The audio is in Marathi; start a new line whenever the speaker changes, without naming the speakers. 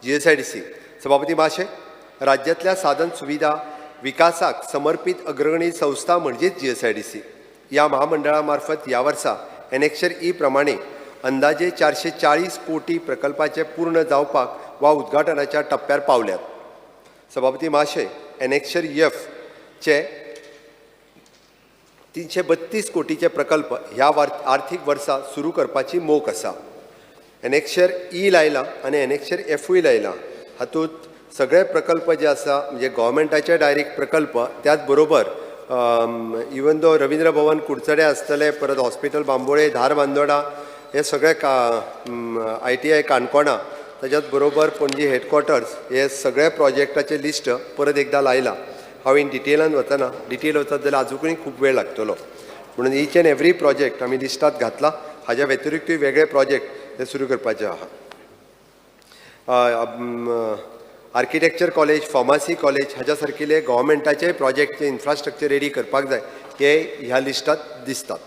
GSIDC. सभापती महाशय, राज्यातल्या साधन सुविधा विकासाक समर्पित अग्रगणी संस्था म्हणजेच GSIDC या महामंडळामार्फत या वर्सा एनेक्शर ई प्रमाणे अंदाजे 440 कोटी प्रकल्पाचे पूर्ण जावपाक वा उद्घाटनाच्या टप्प्यार पावल्यात. सभापती महाशय, एनेक्शर एफ चे 332 कोटीचे प्रकल्प ह्या आर्थिक वर्सा सुरू करपाची मोख आसा. एनेक्शर ई लायला आणि एनेक्शर एफूय लायला. हातूंत सगळे प्रकल्प जे आसा म्हणजे गव्हर्मेंटाचे डायरेक्ट प्रकल्प, त्याच बरोबर इवन दो रवींद्र भवन कुडचडे आसतले, परत हॉस्पिटल बांबोळे, धार बांदोडा, हे सगळे ITI काणकोणा, त्याच्याच बरोबर पणजी हेडक्वॉर्टर्स, हे सगळे प्रोजेक्टाचे लिस्ट परत एकदा लायला. हांवें डिटेलान वचना, डिटेल वचत जाल्यार आजूनय खूब वेळ लागतलो, म्हणून ईच एंड एवरी प्रोजेक्ट आमी लिस्टात घातला. हाज्या व्यतिरिक्तूय वेगळे प्रोजेक्ट हे सुरू करपाचे आहा. आर्किटेक्चर कॉलेज, फार्मासी कॉलेज हाज्या सारकिले गव्हर्मेंटाचे प्रोजेक्टचे इन्फ्रास्ट्रक्चर रेडी करपाक जाय, हे ह्या लिस्टात दिसतात.